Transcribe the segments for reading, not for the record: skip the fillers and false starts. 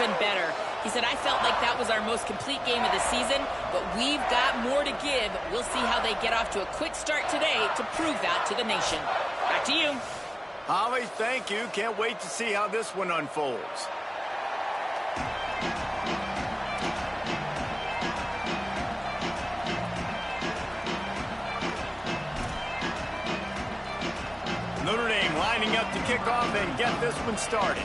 even better. He said, I felt like that was our most complete game of the season, but we've got more to give. We'll see how they get off to a quick start today to prove that to the nation. Back to you. Holly, thank you. Can't wait to see how this one unfolds. Notre Dame lining up to kick off and get this one started.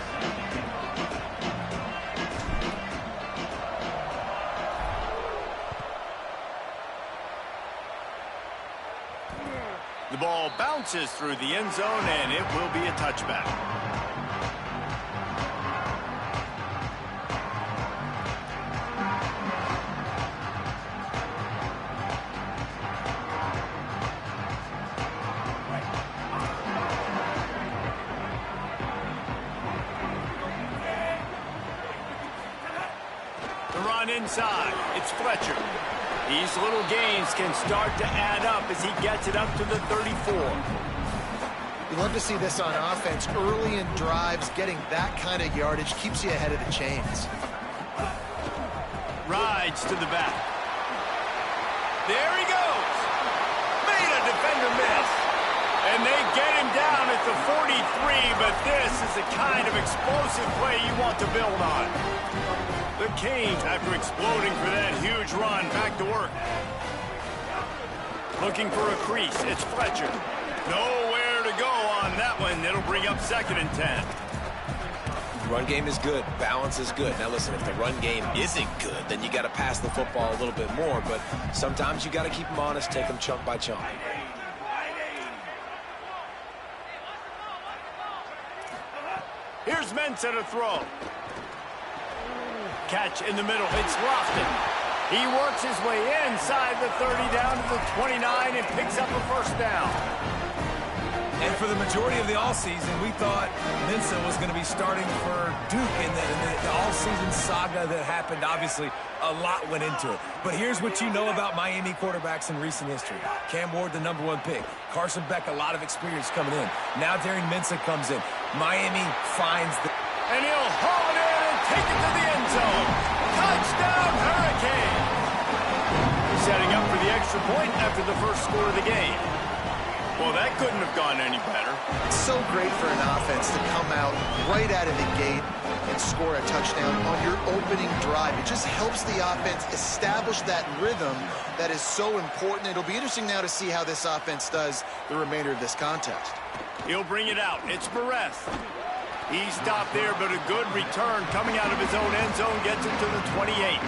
The ball bounces through the end zone, and it will be a touchback. Inside, it's Fletcher. These little gains can start to add up as he gets it up to the 34. You love to see this on offense. Early in drives, getting that kind of yardage keeps you ahead of the chains. Rides to the back. There he goes. Made a defender miss. And they get him down at the 43, but this is the kind of explosive play you want to build on. The Canes, after exploding for that huge run, back to work. Looking for a crease. It's Fletcher. Nowhere to go on that one. It'll bring up 2nd and 10. Run game is good. Balance is good. Now listen, if the run game isn't good, then you got to pass the football a little bit more. But sometimes you got to keep them honest, take them chunk by chunk. Here's Mensah to throw. Catch in the middle. It's Lofton. He works his way inside the 30 down to the 29 and picks up a first down. And for the majority of the offseason, we thought Mensah was going to be starting for Duke in the all-season saga that happened. Obviously, a lot went into it. But here's what you know about Miami quarterbacks in recent history. Cam Ward, the #1 pick. Carson Beck, a lot of experience coming in. Now Darren Mensah comes in. Miami finds the... And he'll haul it in and take it to the end zone. Touchdown, Hurricane! Setting up for the extra point after the first score of the game. Well, that couldn't have gone any better. It's so great for an offense to come out right out of the gate and score a touchdown on your opening drive. It just helps the offense establish that rhythm that is so important. It'll be interesting now to see how this offense does the remainder of this contest. He'll bring it out. It's Barres. He stopped there, but a good return coming out of his own end zone gets him to the 28.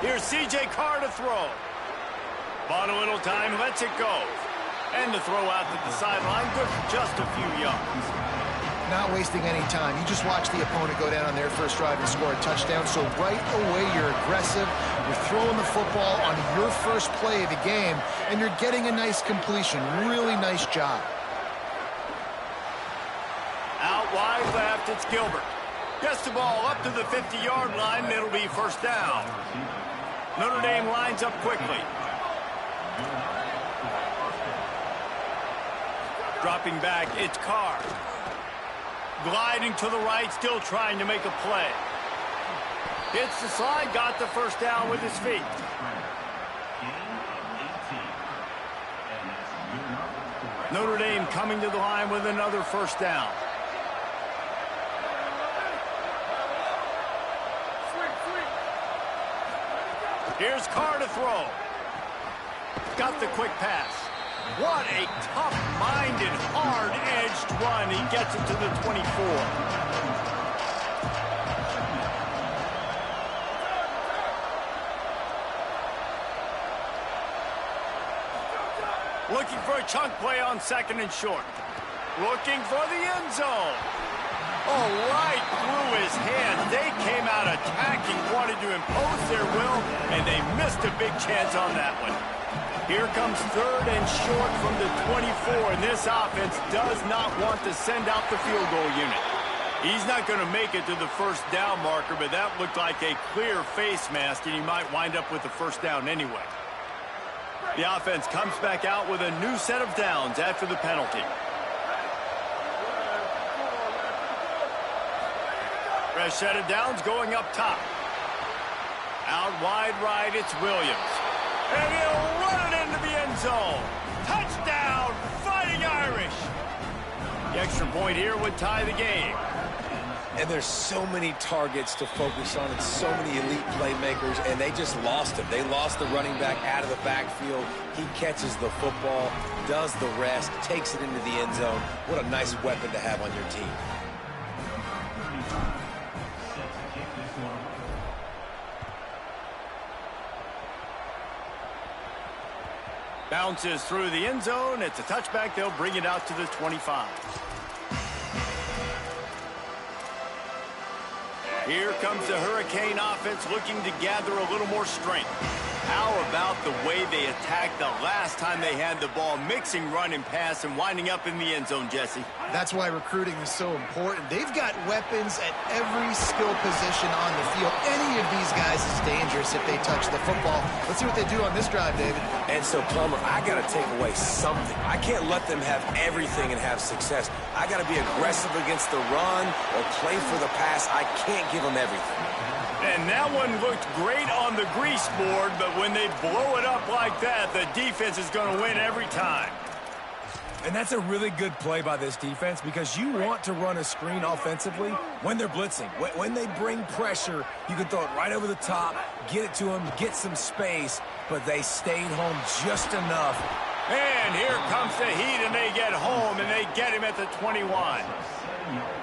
Here's C.J. Carr to throw. Bought a little time, lets it go. And the throw out to the sideline, good for just a few yards. Not wasting any time. You just watch the opponent go down on their first drive and score a touchdown. So right away, you're aggressive. You're throwing the football on your first play of the game, and you're getting a nice completion. Really nice job. Out wide left, it's Gilbert. Gets the ball up to the 50-yard line, and it'll be first down. Notre Dame lines up quickly. Dropping back, it's Carr. Gliding to the right, still trying to make a play. Hits the slide, got the first down with his feet. Notre Dame coming to the line with another first down. Here's Carr to throw. Got the quick pass. What a tough-minded, hard-edged run. He gets it to the 24. Looking for a chunk play on 2nd and short. Looking for the end zone. Oh, right through his hand. They came out attacking, wanted to impose their will, and they missed a big chance on that one. Here comes 3rd and short from the 24, and this offense does not want to send out the field goal unit. He's not going to make it to the first down marker, but that looked like a clear face mask, and he might wind up with the first down anyway. The offense comes back out with a new set of downs after the penalty. Fresh set of downs going up top. Out wide right, it's Williams. And he'll run it into the end zone. Touchdown, Fighting Irish. The extra point here would tie the game. And there's so many targets to focus on and so many elite playmakers, and they just lost him. They lost the running back out of the backfield. He catches the football, does the rest, takes it into the end zone. What a nice weapon to have on your team. Bounces through the end zone. It's a touchback. They'll bring it out to the 25. Here comes the Hurricane offense looking to gather a little more strength. How about the way they attacked the last time they had the ball, mixing run and pass and winding up in the end zone, Jesse? That's why recruiting is so important. They've got weapons at every skill position on the field. Any of these guys is dangerous if they touch the football. Let's see what they do on this drive, David. And so, Plummer, I got to take away something. I can't let them have everything and have success. I got to be aggressive against the run or play for the pass. I can't give them everything. And that one looked great on the grease board, but when they blow it up like that, the defense is going to win every time. And that's a really good play by this defense because you want to run a screen offensively when they're blitzing. When they bring pressure, you can throw it right over the top, get it to them, get some space, but they stayed home just enough. And here comes the heat, and they get home, and they get him at the 21.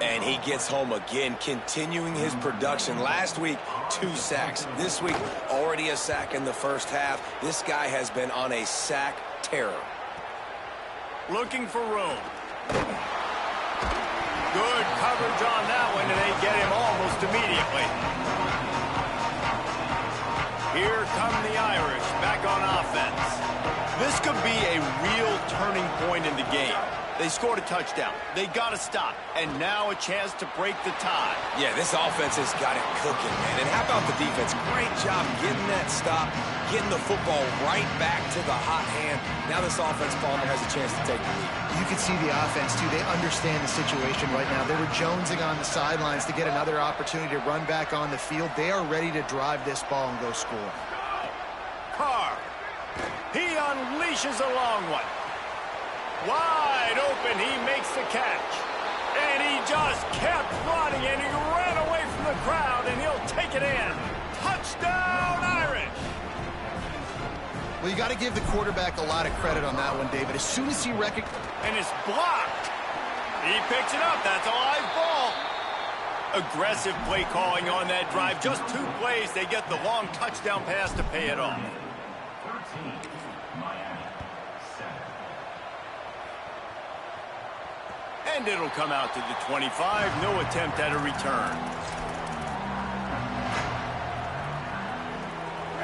And he gets home again, continuing his production. Last week, 2 sacks. This week, already a sack in the first half. This guy has been on a sack terror. Looking for room. Good coverage on that one, and they get him almost immediately. Here come the Irish back on offense. This could be a real turning point in the game. They scored a touchdown. They got to stop. And now a chance to break the tie. Yeah, this offense has got it cooking, man. And how about the defense? Great job getting that stop, getting the football right back to the hot hand. Now this offense, Palmer, has a chance to take the lead. You can see the offense, too. They understand the situation right now. They were jonesing on the sidelines to get another opportunity to run back on the field. They are ready to drive this ball and go score. Carr. He unleashes a long one. Wide open, he makes the catch. And he just kept running, and he ran away from the crowd, and he'll take it in. Touchdown, Irish! Well, you got to give the quarterback a lot of credit on that one, David. As soon as he recognized... And it's blocked. He picks it up. That's a live ball. Aggressive play calling on that drive. Just 2 plays, they get the long touchdown pass to pay it off. And it'll come out to the 25. No attempt at a return.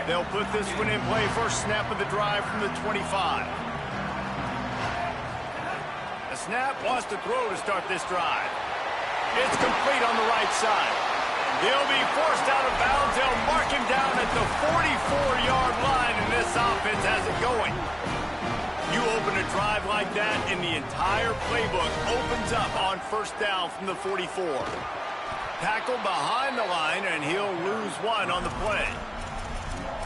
They'll put this one in play. First snap of the drive from the 25. The snap wants to throw to start this drive. It's complete on the right side. They'll be forced out of bounds. They'll mark him down at the 44-yard line, and this offense has it going. You open a drive like that, and the entire playbook opens up on first down from the 44. Tackled behind the line, and he'll lose 1 on the play.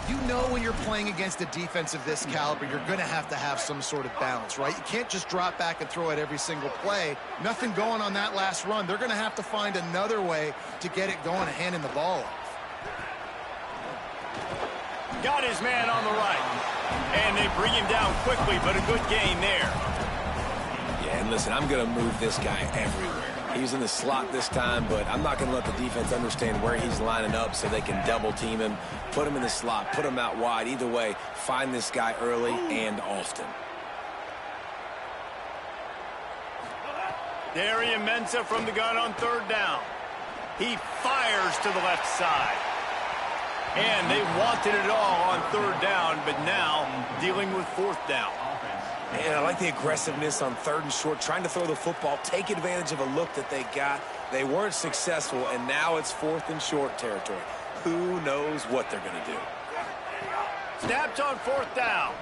You know when you're playing against a defense of this caliber, you're going to have some sort of balance, right? You can't just drop back and throw it every single play. Nothing going on that last run. They're going to have to find another way to get it going and handing the ball off. Got his man on the right. And they bring him down quickly, but a good gain there. Yeah, and listen, I'm going to move this guy everywhere. He's in the slot this time, but I'm not going to let the defense understand where he's lining up so they can double team him, put him in the slot, put him out wide. Either way, find this guy early and often. Darian Mensah from the gun on 3rd down. He fires to the left side. And they wanted it all on 3rd down, but now dealing with 4th down. Man, I like the aggressiveness on 3rd and short, trying to throw the football, take advantage of a look that they got. They weren't successful, and now it's 4th and short territory. Who knows what they're going to do? Snapped on 4th down.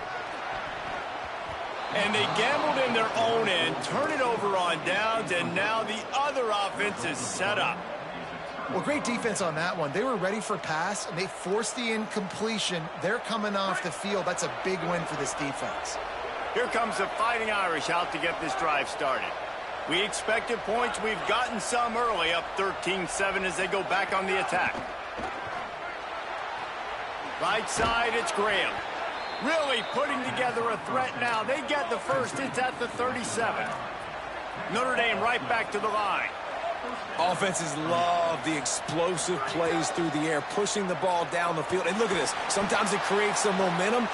And they gambled in their own end, turn it over on downs, and now the other offense is set up. Well, great defense on that one. They were ready for pass, and they forced the incompletion. They're coming off the field. That's a big win for this defense. Here comes the Fighting Irish out to get this drive started. We expected points. We've gotten some early, up 13-7 as they go back on the attack. Right side, it's Graham. Really putting together a threat now. They get the first. It's at the 37. Notre Dame right back to the line. Offenses love the explosive plays through the air, pushing the ball down the field. And look at this. Sometimes it creates some momentum.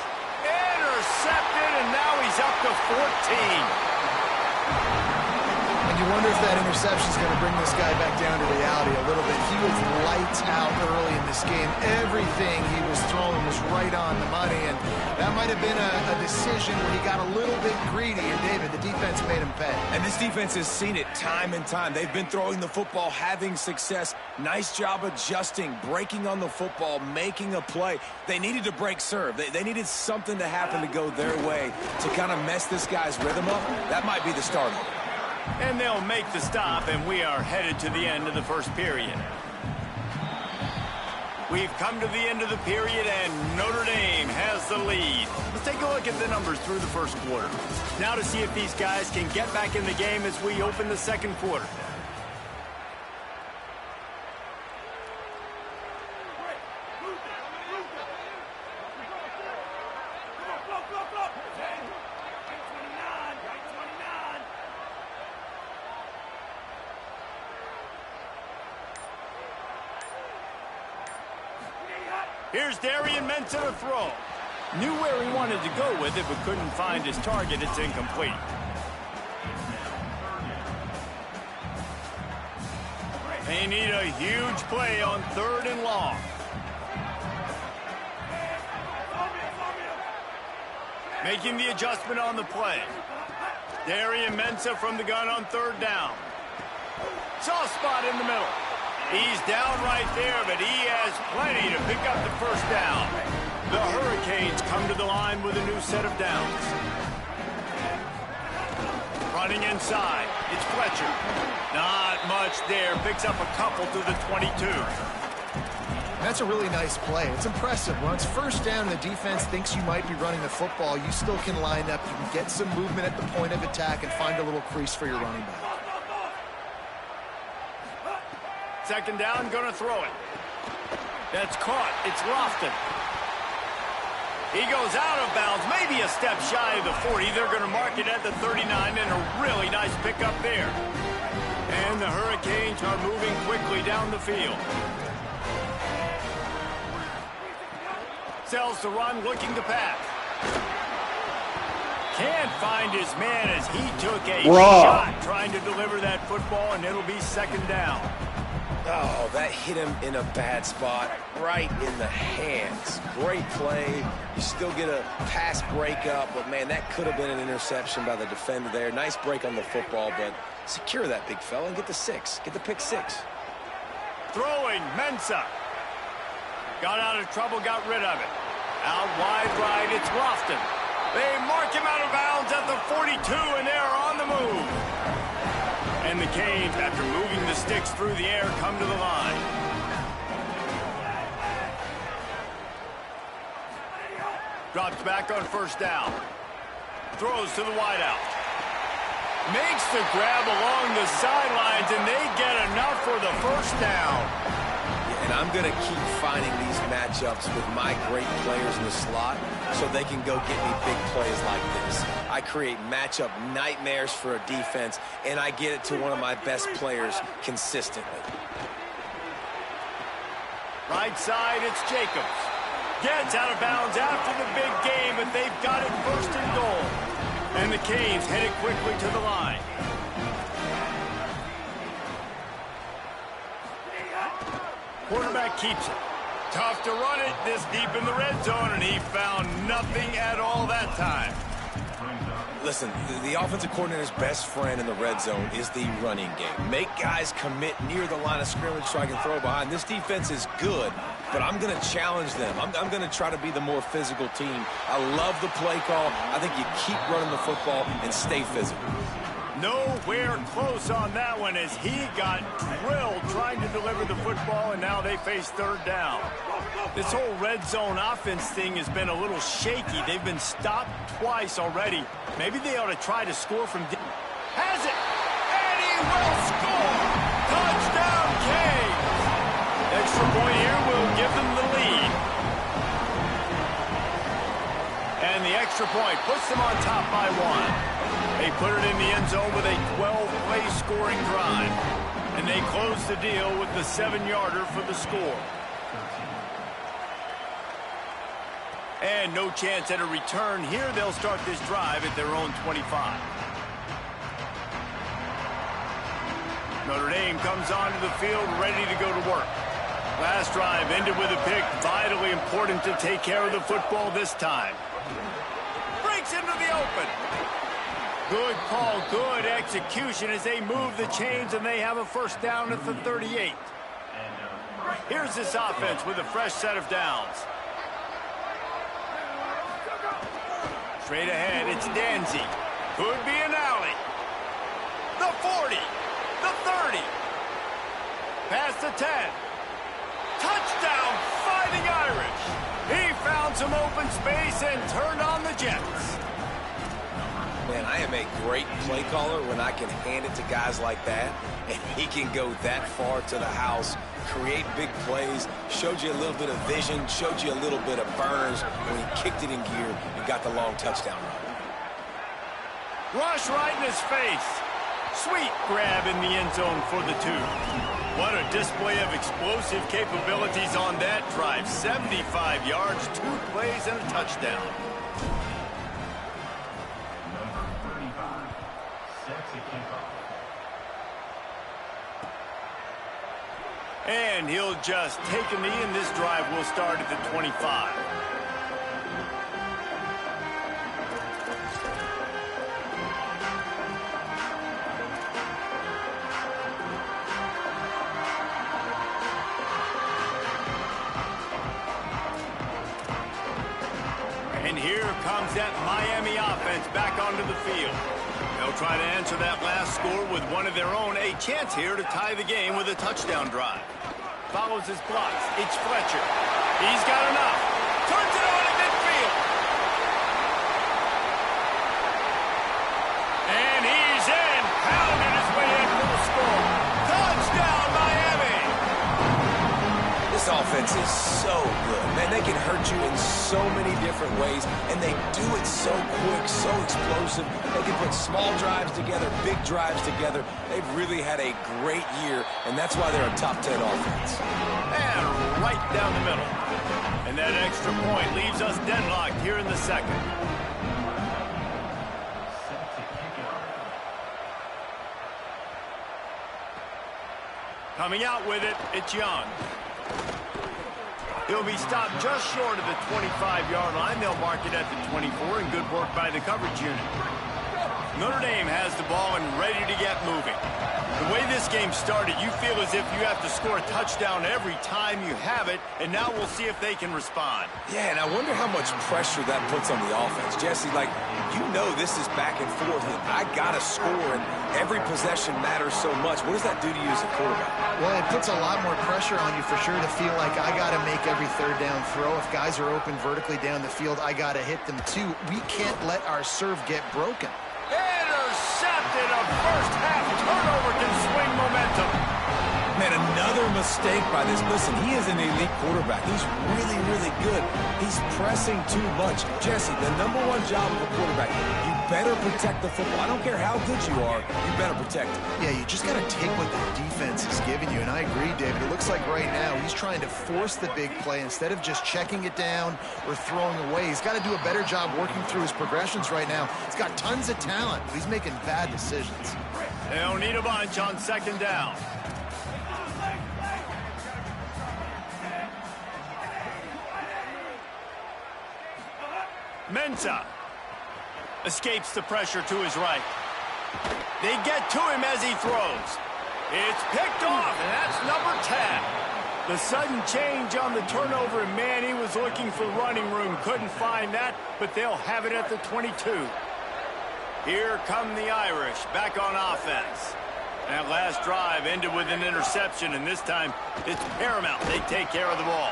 Intercepted, and now he's up to 14. And you wonder if that interception is going to bring this guy back down to reality a little bit. He was lights out early in this game. Everything he was throwing was right on the money, and that might have been a decision where he got a little bit greedy, and David, the defense made him pay. And this defense has seen it time and time. They've been throwing the football, having success. Nice job adjusting, breaking on the football, making a play. They needed to break serve. They needed something to happen to go their way to kind of mess this guy's rhythm up. That might be the start of it. And they'll make the stop, and we are headed to the end of the first period. We've come to the end of the period, and Notre Dame has the lead. Let's take a look at the numbers through the first quarter. Now to see if these guys can get back in the game as we open the second quarter. Here's Darian Mensah to throw. Knew where he wanted to go with it, but couldn't find his target. It's incomplete. They need a huge play on 3rd and long. Making the adjustment on the play. Darian Mensah from the gun on 3rd down. Soft spot in the middle. He's down right there, but he has plenty to pick up the first down. The Hurricanes come to the line with a new set of downs. Running inside, it's Fletcher. Not much there, picks up a couple to the 22. That's a really nice play. It's impressive. When it's first down and the defense thinks you might be running the football, you still can line up. You can get some movement at the point of attack and find a little crease for your running back. Second down, gonna throw it. That's caught. It's Lofton. He goes out of bounds, maybe a step shy of the 40. They're gonna mark it at the 39, and a really nice pickup there. And the Hurricanes are moving quickly down the field. Sells the run, looking to pass. Can't find his man as he took a shot trying to deliver that football, and it'll be second down. Oh, that hit him in a bad spot, right in the hands. Great play. You still get a pass breakup, but, man, that could have been an interception by the defender there. Nice break on the football, but secure that big fella and get the 6. Get the pick 6. Throwing, Mensah. Got out of trouble, got rid of it. Out wide right, it's Lofton. They mark him out of bounds at the 42, and they're on the move. And the Canes, after moving the sticks through the air, come to the line. Drops back on first down. Throws to the wideout. Makes the grab along the sidelines, and they get enough for the first down. And I'm going to keep finding these matchups with my great players in the slot so they can go get me big plays like this. I create matchup nightmares for a defense, and I get it to one of my best players consistently. Right side, it's Jacobs. Gets out of bounds after the big game, but they've got it first and goal. And the Canes headed quickly to the line. Quarterback keeps it. Tough to run it this deep in the red zone, and he found nothing at all that time. Listen, the offensive coordinator's best friend in the red zone is the running game. Make guys commit near the line of scrimmage so I can throw behind. This defense is good but I'm going to challenge them. I'm going to try to be the more physical team. I love the play call. I think you keep running the football and stay physical. Nowhere close on that one as he got drilled trying to deliver the football, and now they face third down. This whole red zone offense thing has been a little shaky. They've been stopped twice already. Maybe they ought to try to score from... Has it! And he will score! Touchdown, Canes! Extra point here will give them the lead. And the extra point puts them on top by 1. They put it in the end zone with a 12-play scoring drive. And they close the deal with the 7-yarder for the score. And no chance at a return here. They'll start this drive at their own 25. Notre Dame comes onto the field ready to go to work. Last drive ended with a pick. Vitally important to take care of the football this time. Breaks into the open. Good call, good execution as they move the chains, and they have a first down at the 38. Here's this offense with a fresh set of downs. Straight ahead, it's Danzy. Could be an alley. The 40, the 30. Past the 10. Touchdown, Fighting Irish. He found some open space and turned on the Jets. Man, I am a great play caller when I can hand it to guys like that, and he can go that far to the house, create big plays, showed you a little bit of vision, showed you a little bit of burners when he kicked it in gear and got the long touchdown run. Rush right in his face. Sweet grab in the end zone for the 2. What a display of explosive capabilities on that drive. 75 yards, 2 plays, and a touchdown. And he'll just take a knee, and this drive will start at the 25. And here comes that Miami offense back onto the field. They'll try to answer that last score with one of their own. A chance here to tie the game with a touchdown drive. Follows his blocks. It's Fletcher. He's got enough. Turns it on at midfield. And he's in. Pounded his way in for the score. Touchdown, Miami. This offense is so good. Man, they can hurt you in so many different ways, and they do it so quick, so explosive. They can put small drives together, big drives together. They've really had a great year, and that's why they're a top 10 offense. And right down the middle. And that extra point leaves us deadlocked here in the second. Coming out with it, it's Young. He'll be stopped just short of the 25-yard line. They'll mark it at the 24, and good work by the coverage unit. Notre Dame has the ball and ready to get moving. The way this game started, you feel as if you have to score a touchdown every time you have it, and now we'll see if they can respond. Yeah, and I wonder how much pressure that puts on the offense. Jesse, like, you know this is back and forth, and I got to score, and every possession matters so much. What does that do to you as a quarterback? Well, it puts a lot more pressure on you for sure to feel like I got to make every third down throw. If guys are open vertically down the field, I got to hit them too. We can't let our serve get broken. Intercepted. A first half turnover can swing momentum. Man, another mistake by this. Listen, he is an elite quarterback. He's really, really good. He's pressing too much. Jesse, the #1 job of a quarterback, you better protect the football. I don't care how good you are, you better protect it. Yeah, you just got to take what the defense is giving you. And I agree, David. It looks like right now he's trying to force the big play instead of just checking it down or throwing away. He's got to do a better job working through his progressions right now. He's got tons of talent, but he's making bad decisions. They'll need a bunch on second down. Mensah escapes the pressure to his right. They get to him as he throws. It's picked off, and that's number 10. The sudden change on the turnover, and man, he was looking for running room. Couldn't find that, but they'll have it at the 22. Here come the Irish back on offense. That last drive ended with an interception, and this time it's paramount they take care of the ball.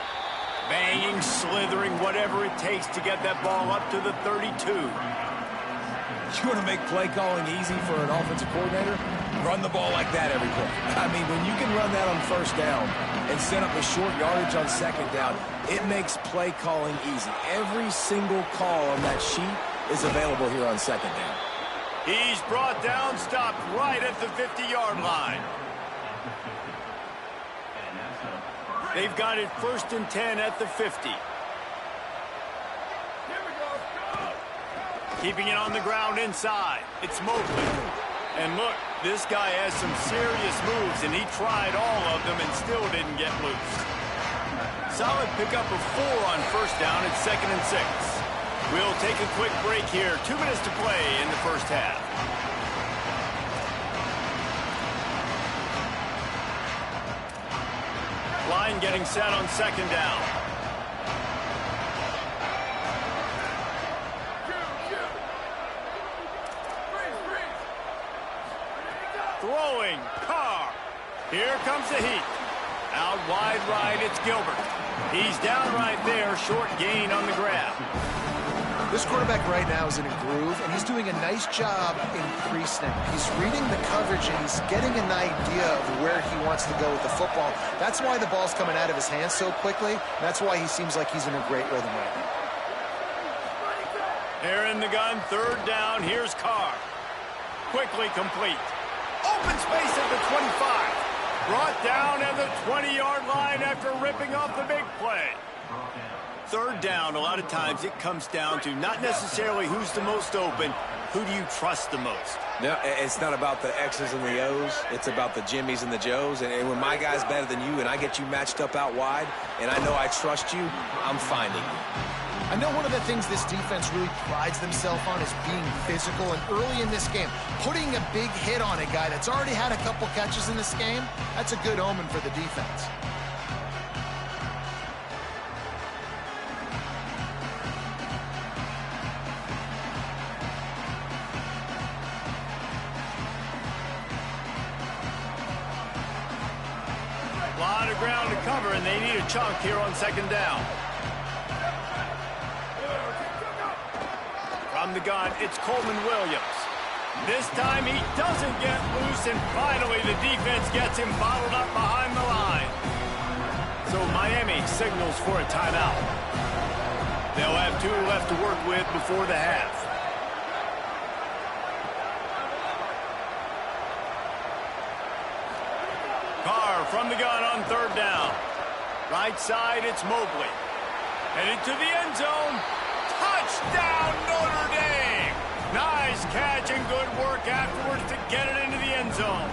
Banging, slithering, whatever it takes to get that ball up to the 32. You want to make play calling easy for an offensive coordinator? Run the ball like that every play. I mean, when you can run that on first down and set up a short yardage on second down, it makes play calling easy. Every single call on that sheet is available here on second down. He's brought down, stopped right at the 50-yard line. They've got it 1st and 10 at the 50. Keeping it on the ground inside. It's Mobley. And look, this guy has some serious moves, and he tried all of them and still didn't get loose. Solid pickup of 4 on first down at 2nd and 6. We'll take a quick break here. 2 minutes to play in the first half. Line getting set on second down. Throwing, Carr. Here comes the heat. Out wide right, it's Gilbert. He's down right there, short gain on the grab. This quarterback right now is in a groove, and he's doing a nice job in pre-snap. He's reading the coverage, and he's getting an idea of where he wants to go with the football. That's why the ball's coming out of his hands so quickly. That's why he seems like he's in a great rhythm right now. They're in the gun, 3rd down. Here's Carr. Quickly complete. Open space at the 25. Brought down at the 20-yard line after ripping off the big play. 3rd down, a lot of times it comes down to not necessarily who's the most open, who do you trust the most? No, it's not about the X's and the O's. It's about the Jimmys and the Joes. And when my guy's better than you and I get you matched up out wide and I know I trust you, I'm finding you. I know one of the things this defense really prides themselves on is being physical, and early in this game, putting a big hit on a guy that's already had a couple catches in this game, that's a good omen for the defense. A lot of ground to cover, and they need a chunk here on second down. From the gun, it's Coleman Williams. This time he doesn't get loose, and finally the defense gets him bottled up behind the line. So Miami signals for a timeout. They'll have 2 left to work with before the half. Carr from the gun on 3rd down. Right side, it's Mobley. Headed to the end zone. Touchdown, Notre Dame! Nice catch and good work afterwards to get it into the end zone.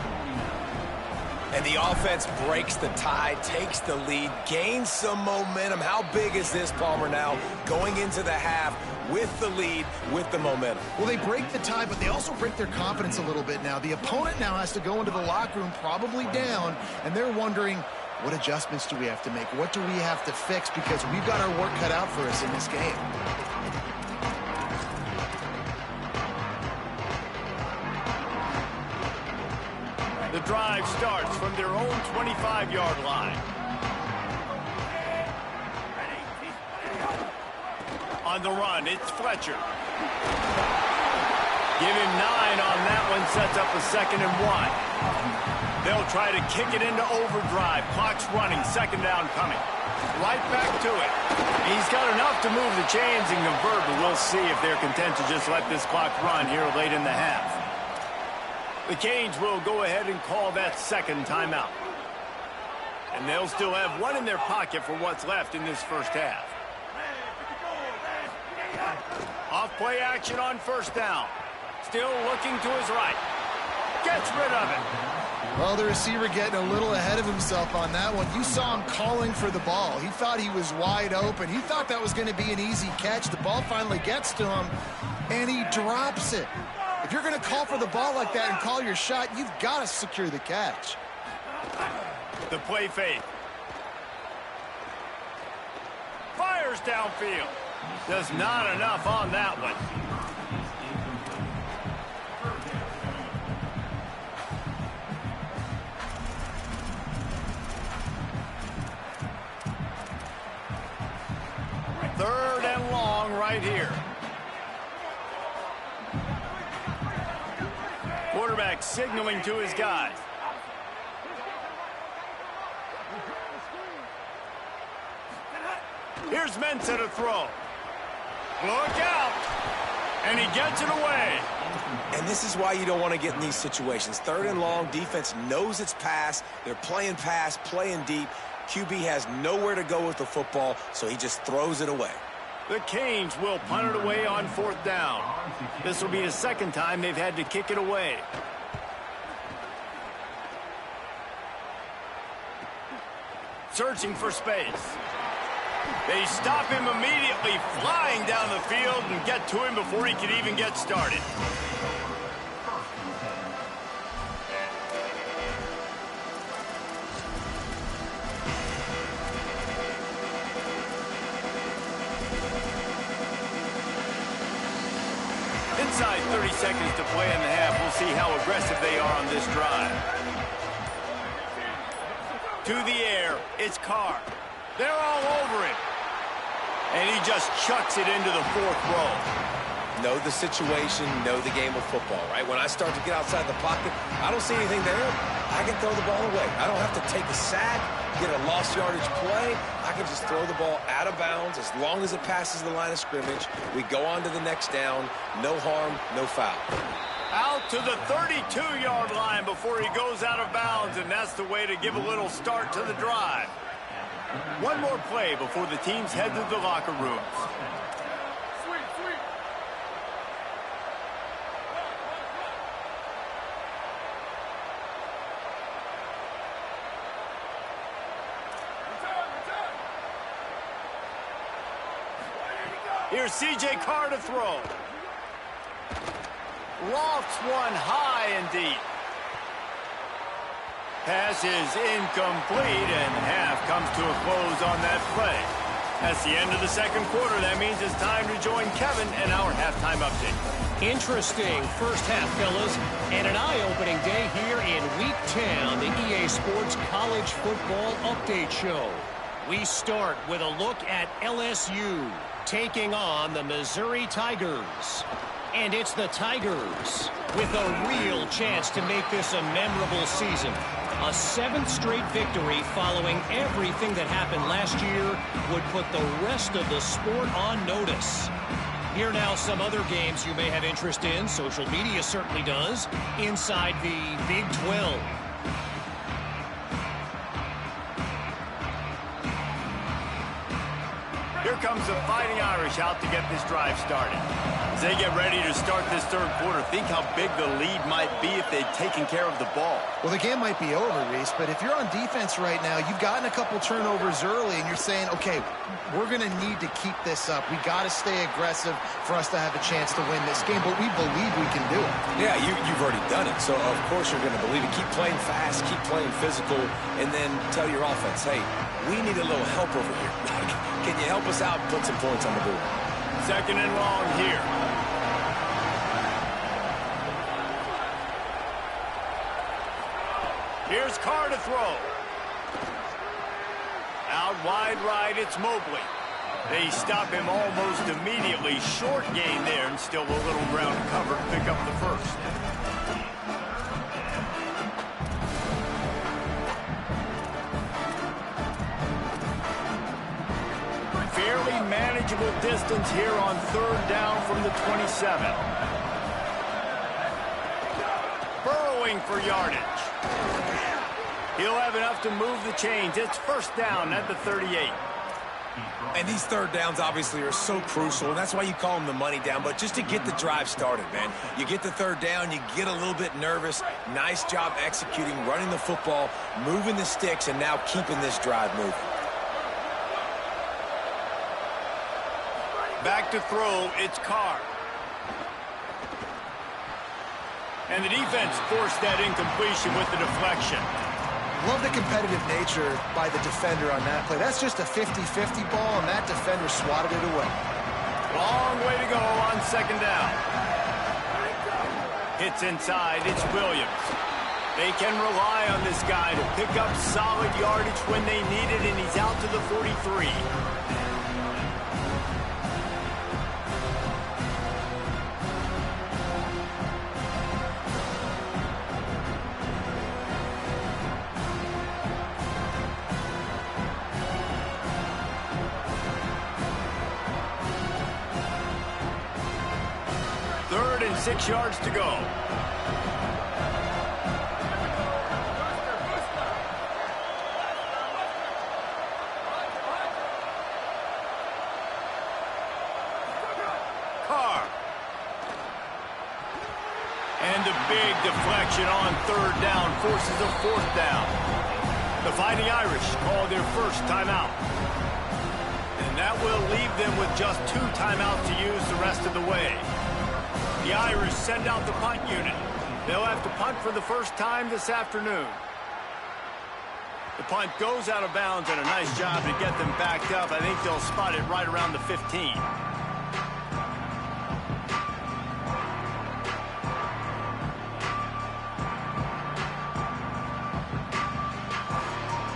And the offense breaks the tie, takes the lead, gains some momentum. How big is this, Palmer, now going into the half with the lead, with the momentum? Well, they break the tie, but they also break their confidence a little bit now. The opponent now has to go into the locker room probably down, and they're wondering, what adjustments do we have to make? What do we have to fix? Because we've got our work cut out for us in this game. The drive starts from their own 25-yard line. On the run, it's Fletcher. Give him 9 on that one, sets up a 2nd and 1. They'll try to kick it into overdrive. Clock's running, 2nd down coming. Right back to it. He's got enough to move the chains and convert, but we'll see if they're content to just let this clock run here late in the half. The Canes will go ahead and call that 2nd timeout. And they'll still have 1 in their pocket for what's left in this first half. Off play action on 1st down. Still looking to his right. Gets rid of it. Well, the receiver getting a little ahead of himself on that one. You saw him calling for the ball. He thought he was wide open. He thought that was going to be an easy catch. The ball finally gets to him, and he drops it. If you're going to call for the ball like that and call your shot, you've got to secure the catch. The play fake. fires downfield. Does not enough on that one. Third and long right here. Quarterback signaling to his guys. Here's Mensah to throw. Look out! And he gets it away. And this is why you don't want to get in these situations. Third and long, defense knows it's pass. They're playing pass, playing deep. QB has nowhere to go with the football, so he just throws it away. The Canes will punt it away on fourth down. This will be the second time they've had to kick it away. Searching for space. They stop him immediately, flying down the field and get to him before he can even get started. Inside 30 seconds to play in the half. We'll see how aggressive they are on this drive. To the air, it's Carr. They're all over him. And he just chucks it into the fourth row. Know the situation, know the game of football, right? When I start to get outside the pocket, I don't see anything there. I can throw the ball away. I don't have to take a sack, get a lost yardage play. I can just throw the ball out of bounds as long as it passes the line of scrimmage. We go on to the next down. No harm, no foul. Out to the 32-yard line before he goes out of bounds, and that's the way to give a little start to the drive. One more play before the teams head to the locker rooms. Here's C.J. Carr to throw. Lofts one high and deep. Pass is incomplete, and half comes to a close on that play. That's the end of the second quarter. That means it's time to join Kevin in our halftime update. Interesting first half, fellas, and an eye-opening day here in Week 10, the EA Sports College Football Update Show. We start with a look at LSU taking on the Missouri Tigers. And it's the Tigers with a real chance to make this a memorable season. A 7th straight victory following everything that happened last year would put the rest of the sport on notice. Here now some other games you may have interest in. Social media certainly does. Inside the Big 12. Here comes the Fighting Irish out to get this drive started. As they get ready to start this third quarter, think how big the lead might be if they'd taken care of the ball. Well, the game might be over, Reese, but if you're on defense right now, you've gotten a couple turnovers early, and you're saying, okay, we're going to need to keep this up. We got to stay aggressive for us to have a chance to win this game, but we believe we can do it. Yeah, you've already done it, so of course you're going to believe it. Keep playing fast, keep playing physical, and then tell your offense, hey, we need a little help over here. Can you help us out and put some points on the board? Second and long here. Here's Carr to throw. Out wide right, it's Mobley. They stop him almost immediately. Short gain there, and still a little ground to cover to pick up the first. Fairly manageable distance here on third down from the 27. Burrowing for yardage. He'll have enough to move the chains. It's first down at the 38. And these third downs obviously are so crucial, and that's why you call them the money down. But just to get the drive started, man, you get the third down, you get a little bit nervous. Nice job executing, running the football, moving the sticks, and now keeping this drive moving. Back to throw, it's Carr. And the defense forced that incompletion with the deflection. Love the competitive nature by the defender on that play. That's just a 50-50 ball, and that defender swatted it away. Long way to go on second down. Hits inside. It's Williams. They can rely on this guy to pick up solid yardage when they need it, and he's out to the 43. Third and 6 yards to go. Carr. And a big deflection on third down forces a fourth down. The Fighting Irish call their first timeout. And that will leave them with just 2 timeouts to use the rest of the way. The Irish send out the punt unit. They'll have to punt for the first time this afternoon. The punt goes out of bounds, and a nice job to get them backed up. I think they'll spot it right around the 15.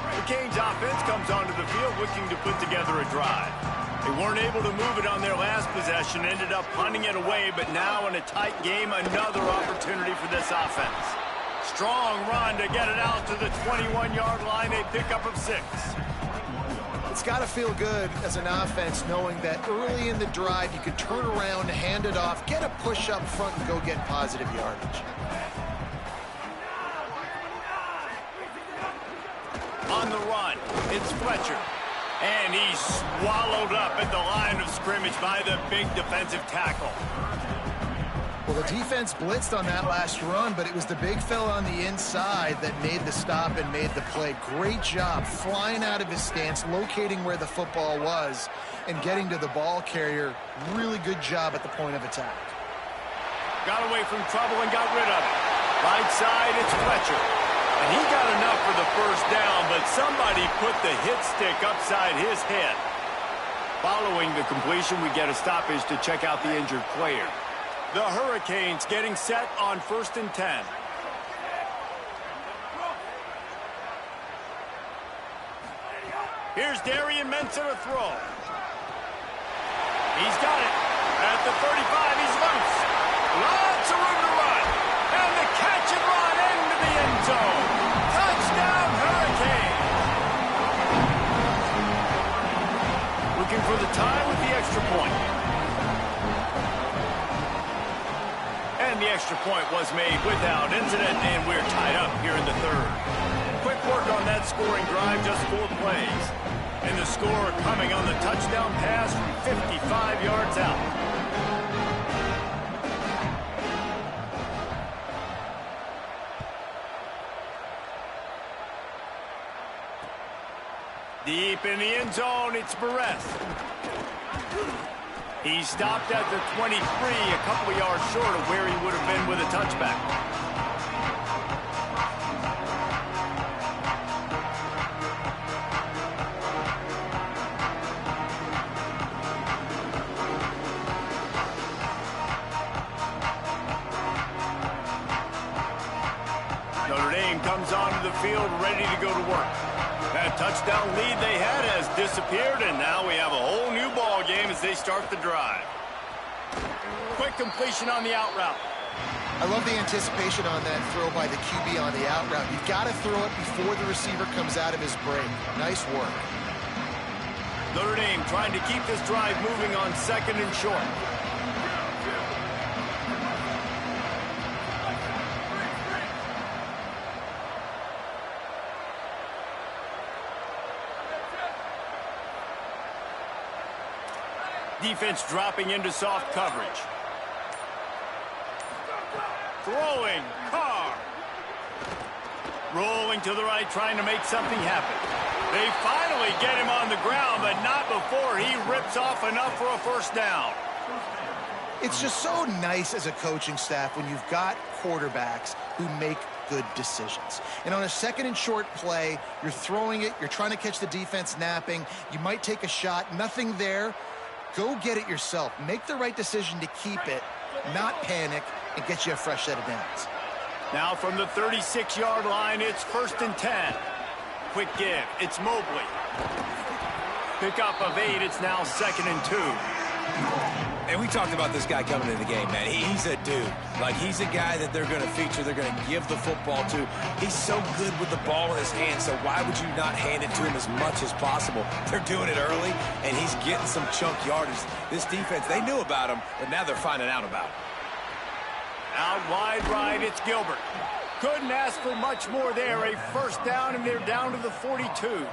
The Canes offense comes onto the field looking to put together a drive. They weren't able to move it on their last possession, ended up punting it away, but now in a tight game, another opportunity for this offense. Strong run to get it out to the 21-yard line, a pickup of 6. It's got to feel good as an offense knowing that early in the drive you can turn around, hand it off, get a push up front, and go get positive yardage. On the run, it's Fletcher. And he's swallowed up at the line of scrimmage by the big defensive tackle. Well, the defense blitzed on that last run, but it was the big fella on the inside that made the stop and made the play. Great job flying out of his stance, locating where the football was, and getting to the ball carrier. Really good job at the point of attack. Got away from trouble and got rid of it. Right side, it's Fletcher. And he got enough for the first down, but somebody put the hit stick upside his head. Following the completion, we get a stoppage to check out the injured player. The Hurricanes getting set on 1st and 10. Here's Darian Mensah to throw. He's got it. At the 35, he's loose. Lots of room to run. And the catch and run into the end zone. Touchdown, Hurricanes. Looking for the tie with the extra point. And the extra point was made without incident, and we're tied up here in the third. Quick work on that scoring drive, just 4 plays. And the score coming on the touchdown pass from 55 yards out. Deep in the end zone, it's Barres. He stopped at the 23, a couple of yards short of where he would have been with a touchback. Notre Dame comes onto the field ready to go to work. That touchdown lead they had has disappeared, and now we have a whole new ball game as they start the drive. Quick completion on the out route. I love the anticipation on that throw by the QB on the out route. You've got to throw it before the receiver comes out of his break. Nice work. Notre Dame trying to keep this drive moving on 2nd and short. Defense dropping into soft coverage. Throwing, Carr. Rolling to the right, trying to make something happen. They finally get him on the ground, but not before he rips off enough for a first down. It's just so nice as a coaching staff when you've got quarterbacks who make good decisions. And on a 2nd and short play, you're throwing it, you're trying to catch the defense napping, you might take a shot, nothing there. Go get it yourself. Make the right decision to keep it, not panic, and get you a fresh set of downs. Now from the 36-yard line, it's 1st and 10. Quick give. It's Mobley. Pickup of 8. It's now 2nd and 2. And we talked about this guy coming into the game, man. He's a dude. Like, he's a guy that they're going to feature, they're going to give the football to. He's so good with the ball in his hand, so why would you not hand it to him as much as possible? They're doing it early, and he's getting some chunk yardage. This defense, they knew about him, but now they're finding out about him. Out wide right, it's Gilbert. Couldn't ask for much more there. A 1st down, and they're down to the 42.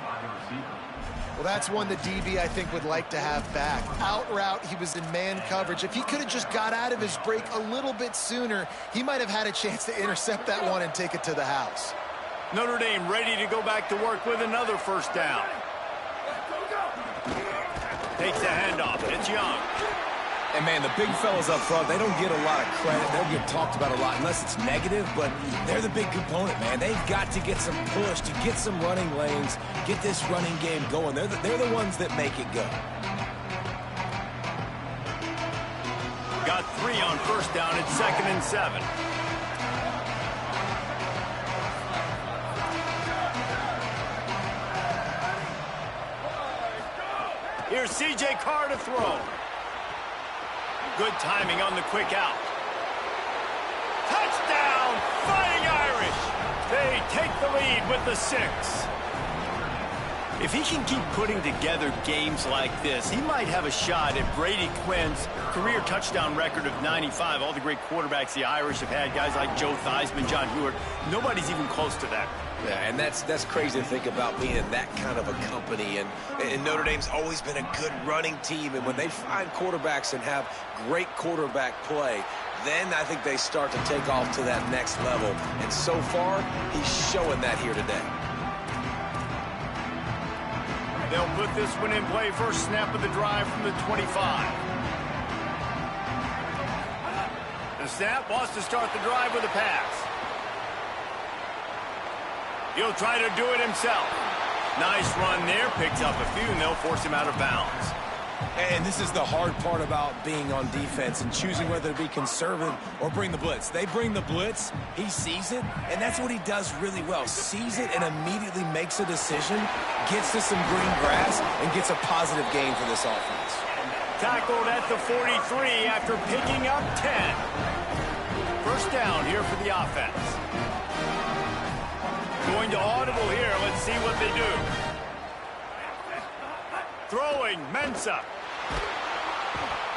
Well, that's one the DB, I think, would like to have back. Out route, he was in man coverage. If he could have just got out of his break a little bit sooner, he might have had a chance to intercept that one and take it to the house. Notre Dame ready to go back to work with another 1st down. Takes the handoff. It's Young. And, man, the big fellas up front, they don't get a lot of credit. They don't get talked about a lot unless it's negative, but they're the big component, man. They've got to get some push, to get some running lanes, get this running game going. They're the ones that make it go. Got 3 on 1st down. It's 2nd and 7. Here's C.J. Carr to throw. Good timing on the quick out. Touchdown, Fighting Irish. They take the lead with the 6. If he can keep putting together games like this, he might have a shot at Brady Quinn's career touchdown record of 95. All the great quarterbacks the Irish have had, guys like Joe Theismann, John Hewitt, nobody's even close to that. Yeah, and that's crazy to think about being in that kind of a company. And Notre Dame's always been a good running team. And when they find quarterbacks and have great quarterback play, then I think they start to take off to that next level. And so far, he's showing that here today. They'll put this one in play. First snap of the drive from the 25. The snap wants to start the drive with a pass. He'll try to do it himself. Nice run there. Picks up a few, and they'll force him out of bounds. And this is the hard part about being on defense and choosing whether to be conservative or bring the blitz. They bring the blitz, he sees it, and that's what he does really well. Sees it and immediately makes a decision, gets to some green grass, and gets a positive gain for this offense. Tackled at the 43 after picking up 10. 1st down here for the offense. Going to audible here. Let's see what they do. Throwing, Mensah.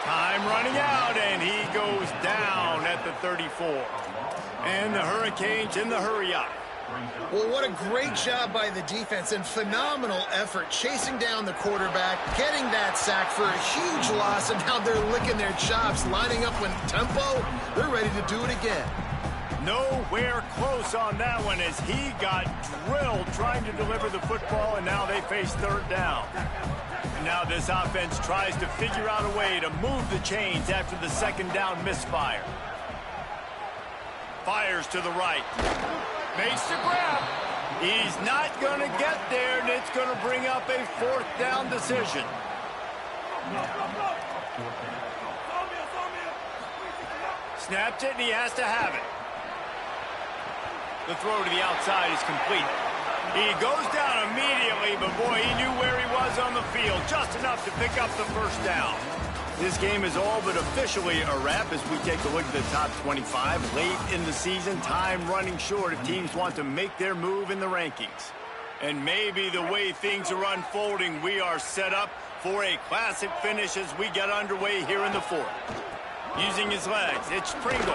Time running out, and he goes down at the 34. And the Hurricanes in the hurry-up. Well, what a great job by the defense and phenomenal effort chasing down the quarterback, getting that sack for a huge loss, and now they're licking their chops, lining up with tempo. They're ready to do it again. Nowhere close on that one as he got drilled trying to deliver the football, and now they face 3rd down. And now this offense tries to figure out a way to move the chains after the 2nd down misfire. Fires to the right. Makes the grab. He's not going to get there, and it's going to bring up a 4th down decision. Snapped it, and he has to have it. The throw to the outside is complete. He goes down immediately, but boy, he knew where he was on the field, just enough to pick up the 1st down. This game is all but officially a wrap as we take a look at the top 25. Late in the season, time running short if teams want to make their move in the rankings. And maybe the way things are unfolding, we are set up for a classic finish as we get underway here in the 4th. Using his legs, it's Pringle.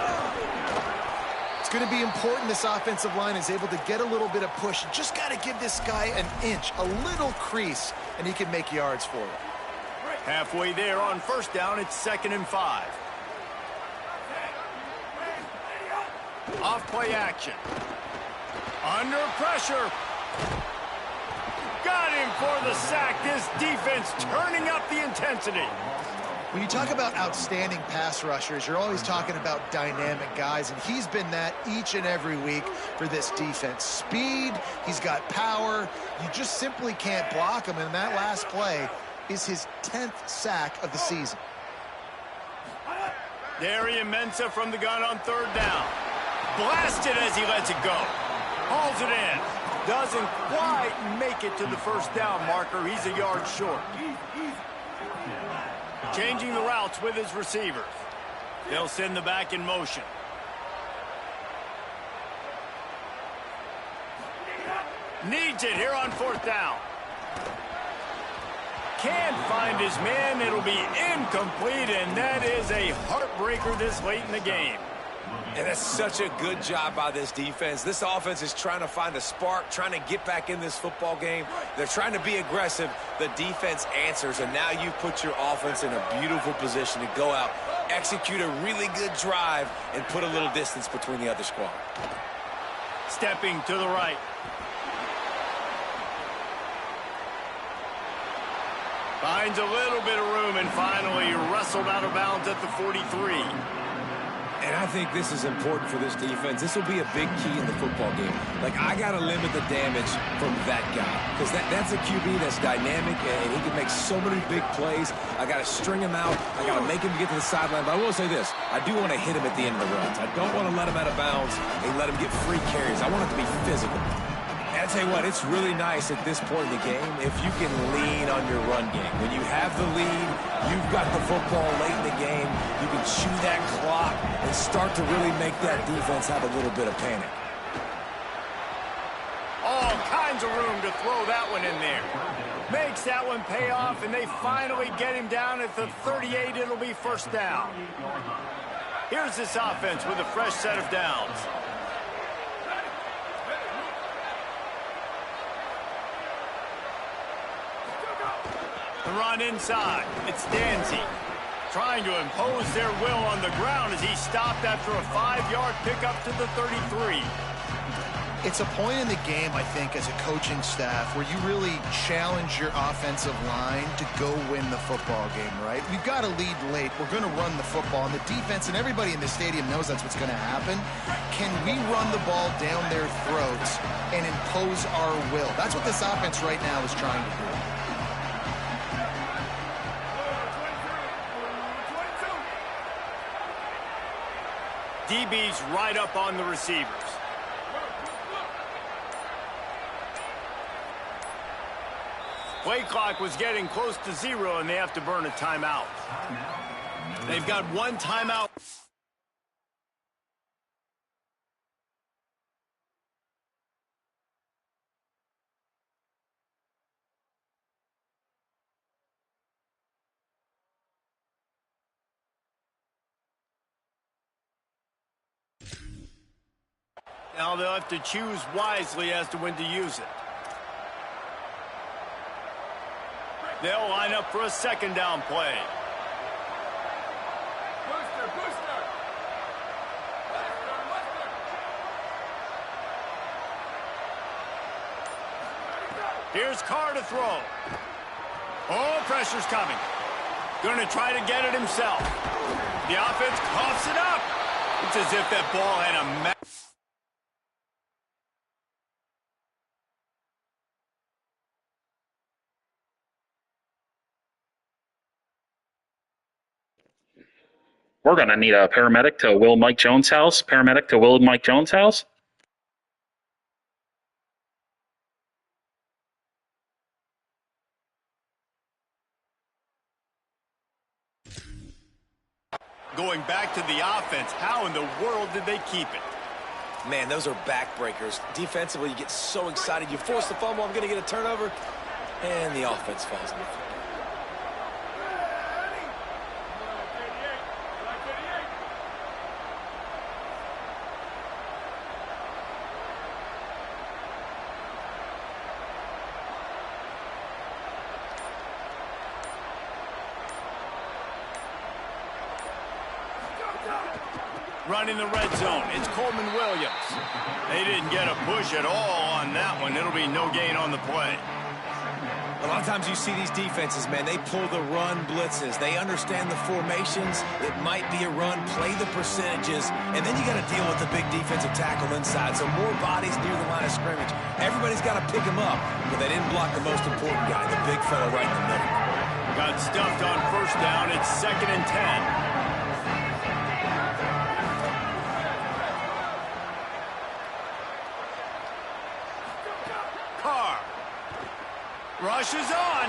It's going to be important this offensive line is able to get a little bit of push. You just got to give this guy an inch, a little crease, and he can make yards for it. Halfway there on 1st down, it's 2nd and 5. Off play action. Under pressure. Got him for the sack. This defense turning up the intensity. When you talk about outstanding pass rushers, you're always talking about dynamic guys, and he's been that each and every week for this defense. Speed, he's got power. You just simply can't block him, and that last play is his 10th sack of the season. Darian Mensah from the gun on third down. Blasted as he lets it go. Hauls it in. Doesn't quite make it to the first down marker. He's a yard short. Changing the routes with his receivers. They'll send the back in motion. Needs it here on fourth down. Can't find his man. It'll be incomplete, and that is a heartbreaker this late in the game. And that's such a good job by this defense. This offense is trying to find a spark, trying to get back in this football game. They're trying to be aggressive. The defense answers, and now you put your offense in a beautiful position to go out, execute a really good drive, and put a little distance between the other squad. Stepping to the right. Finds a little bit of room and finally wrestled out of bounds at the 43. And I think this is important for this defense. This will be a big key in the football game. Like, I got to limit the damage from that guy. Because that's a QB that's dynamic, and he can make so many big plays. I got to string him out. I got to make him get to the sideline. But I will say this. I do want to hit him at the end of the runs. I don't want to let him out of bounds and let him get free carries. I want it to be physical. And I tell you what, it's really nice at this point in the game if you can lean on your run game. When you have the lead, you've got the football late in the game, you can chew that clock and start to really make that defense have a little bit of panic. All kinds of room to throw that one in there. Makes that one pay off, and they finally get him down at the 38. It'll be first down. Here's this offense with a fresh set of downs. The run inside. It's Danzy trying to impose their will on the ground as he stopped after a 5-yard pickup to the 33. It's a point in the game, I think, as a coaching staff where you really challenge your offensive line to go win the football game, right? We've got to lead late. We're going to run the football, and the defense and everybody in the stadium knows that's what's going to happen. Can we run the ball down their throats and impose our will? That's what this offense right now is trying to do. DB's right up on the receivers. Play clock was getting close to 0, and they have to burn a timeout. They've got one timeout. Now they'll have to choose wisely as to when to use it. They'll line up for a second down play. Here's Carr to throw. Oh, pressure's coming. Going to try to get it himself. The offense coughs it up. It's as if that ball had a... We're going to need a paramedic to Will Mike Jones' house. Paramedic to Will Mike Jones' house. Going back to the offense, how in the world did they keep it? Man, those are backbreakers. Defensively, you get so excited. You force the fumble, I'm going to get a turnover, and the offense falls on the field. Running the red zone, it's Coleman Williams. They didn't get a push at all on that one. It'll be no gain on the play. A lot of times you see these defenses, man, they pull the run blitzes. They understand the formations. It might be a run, play the percentages, and then you got to deal with the big defensive tackle inside. So more bodies near the line of scrimmage. Everybody's got to pick him up, but they didn't block the most important guy, the big fella right in the middle. Got stuffed on first down. It's 2nd and 10. Rushes on.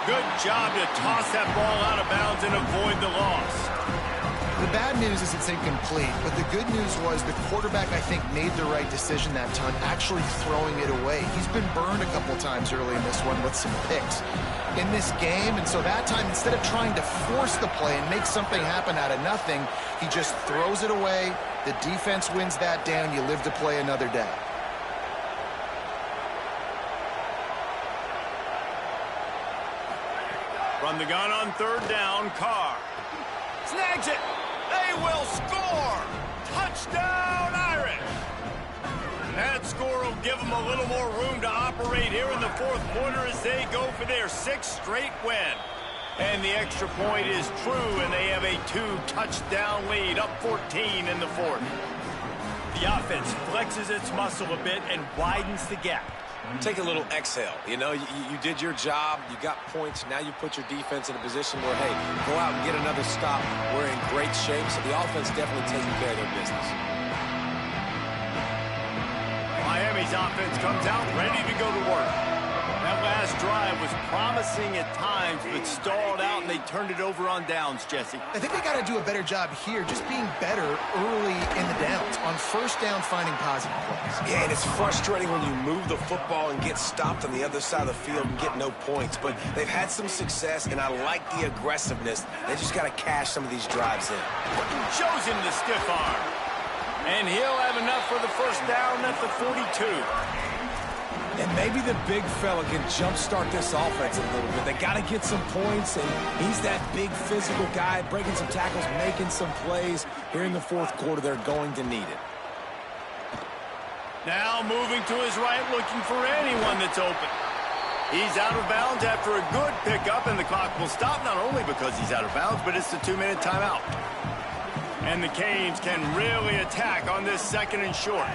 Good job to toss that ball out of bounds and avoid the loss. The bad news is it's incomplete, but the good news was the quarterback, I think, made the right decision that time, actually throwing it away. He's been burned a couple times early in this one with some picks in this game, and so that time, instead of trying to force the play and make something happen out of nothing, he just throws it away. The defense wins that down. You live to play another day. From the gun on 3rd down, Carr snags it. They will score. Touchdown, Irish. That score will give them a little more room to operate here in the 4th quarter as they go for their 6th straight win. And the extra point is true, and they have a 2-touchdown lead, up 14 in the 4th. The offense flexes its muscle a bit and widens the gap. Take a little exhale. You know, you did your job. You got points. Now you put your defense in a position where, hey, go out and get another stop. We're in great shape, so the offense definitely taking care of their business. Miami's offense comes out ready to go to work. That last drive was promising at times, but stalled out, and they turned it over on downs, Jesse. I think they got to do a better job here, just being better early in the downs. On first down, finding positive plays. Yeah, and it's frustrating when you move the football and get stopped on the other side of the field and get no points. But they've had some success, and I like the aggressiveness. They just got to cash some of these drives in. Shows him the stiff arm. And he'll have enough for the first down at the 42. And maybe the big fella can jumpstart this offense a little bit. They got to get some points, and he's that big physical guy, breaking some tackles, making some plays. Here in the 4th quarter, they're going to need it. Now moving to his right, looking for anyone that's open. He's out of bounds after a good pickup, and the clock will stop, not only because he's out of bounds, but it's the 2-minute timeout. And the Canes can really attack on this 2nd and short.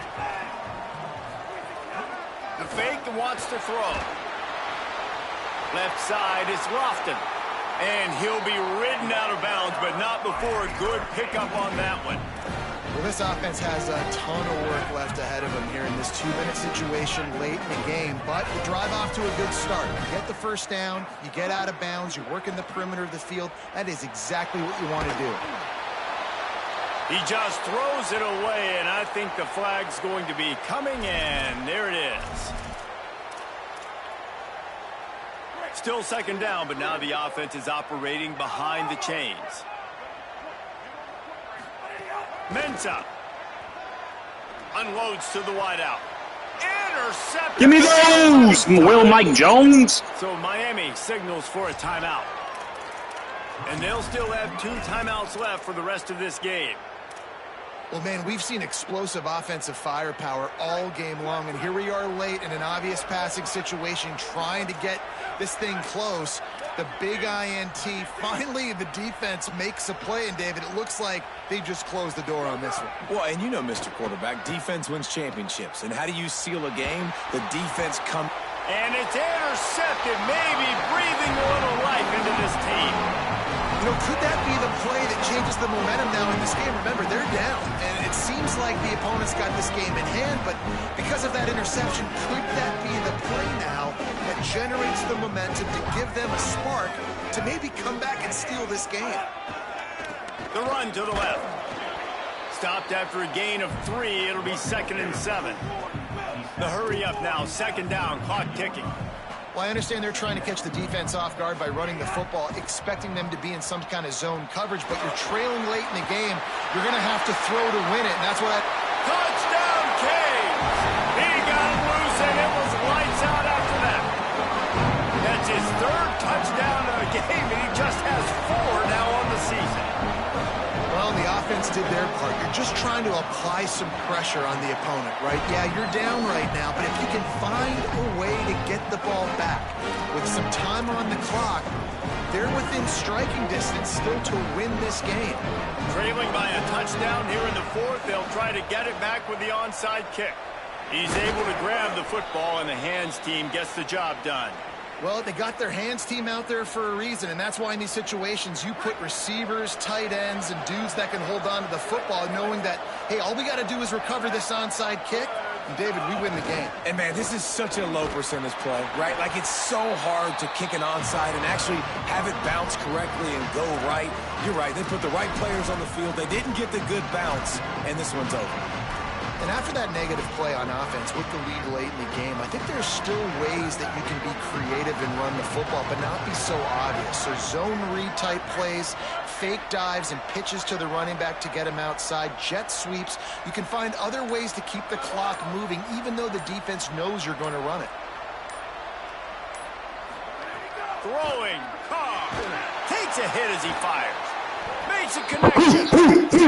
The fake wants to throw. Left side is Lofton. And he'll be ridden out of bounds, but not before a good pickup on that one. Well, this offense has a ton of work left ahead of them here in this 2-minute situation late in the game, but you drive off to a good start. You get the first down, you get out of bounds, you work in the perimeter of the field. That is exactly what you want to do. He just throws it away, and I think the flag's going to be coming in. There it is. Still 2nd down, but now the offense is operating behind the chains. Mensah unloads to the wideout. Intercepted. Give me those, Will Mike Jones. So Miami signals for a timeout. And they'll still have 2 timeouts left for the rest of this game. Well, man, we've seen explosive offensive firepower all game long, and here we are late in an obvious passing situation trying to get this thing close. The big INT, finally the defense makes a play, and David, it looks like they just closed the door on this one. Well, and you know, Mr. Quarterback, defense wins championships. And how do you seal a game? The defense comes. And it's intercepted, maybe breathing a little life into this team. You know, could that be the play that changes the momentum now in this game? Remember, they're down, and it seems like the opponent's got this game in hand, but because of that interception, could that be the play now that generates the momentum to give them a spark to maybe come back and steal this game? The run to the left. Stopped after a gain of 3. It'll be 2nd and 7. The hurry up now, 2nd down, clock ticking. Well, I understand they're trying to catch the defense off guard by running the football, expecting them to be in some kind of zone coverage, but you're trailing late in the game. You're going to have to throw to win it, and that's what... Touchdown, Canes! He got him loose, and it was lights out after that. That's his 3rd touchdown of the game, and he just has 4 now on the season. Well, the offense defense did their part. You're just trying to apply some pressure on the opponent, right? Yeah, you're down right now, but if you can find a way to get the ball back with some time on the clock, they're within striking distance still to win this game. Trailing by a touchdown here in the fourth, they'll try to get it back with the onside kick. He's able to grab the football, and the hands team gets the job done. Well, they got their hands team out there for a reason, and that's why in these situations you put receivers, tight ends, and dudes that can hold on to the football, knowing that, hey, all we got to do is recover this onside kick, and David, we win the game. And, man, this is such a low percentage play, right? Like, it's so hard to kick an onside and actually have it bounce correctly and go right. You're right. They put the right players on the field. They didn't get the good bounce, and this one's over. And after that negative play on offense with the lead late in the game, I think there's still ways that you can be creative and run the football, but not be so obvious. So zone read type plays, fake dives, and pitches to the running back to get him outside, jet sweeps. You can find other ways to keep the clock moving, even though the defense knows you're going to run it. Throwing, Carr takes a hit as he fires. Makes a connection.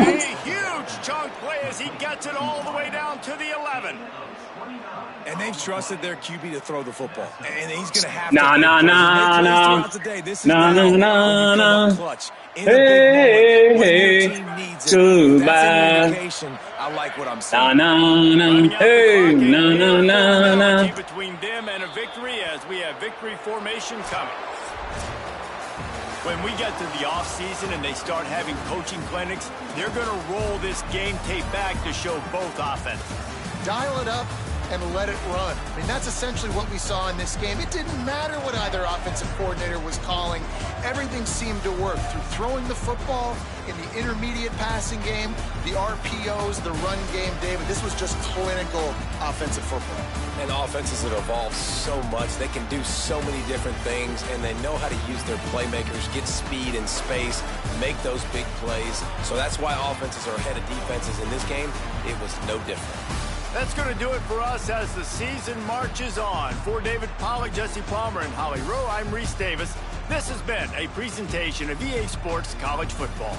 A huge chunk play as he gets it all the way down to the 11. And they've trusted their QB to throw the football. And he's going to have Nah, to. nah, nah, nah. This is nah, now nah, nah. clutch. Hey, hey, too bad. I like what I'm saying. Nah, nah, nah. Hey, nah, nah, nah, nah. Between them and a victory as we have victory formation coming. When we get to the offseason and they start having coaching clinics, they're going to roll this game tape back to show both offenses. Dial it up and let it run. I mean, that's essentially what we saw in this game. It didn't matter what either offensive coordinator was calling. Everything seemed to work through throwing the football, in the intermediate passing game, the RPOs, the run game. David, this was just clinical offensive football. And offenses have evolved so much. They can do so many different things, and they know how to use their playmakers, get speed and space, make those big plays. So that's why offenses are ahead of defenses in this game. It was no different. That's going to do it for us as the season marches on. For David Pollack, Jesse Palmer, and Holly Rowe, I'm Reese Davis. This has been a presentation of EA Sports College Football.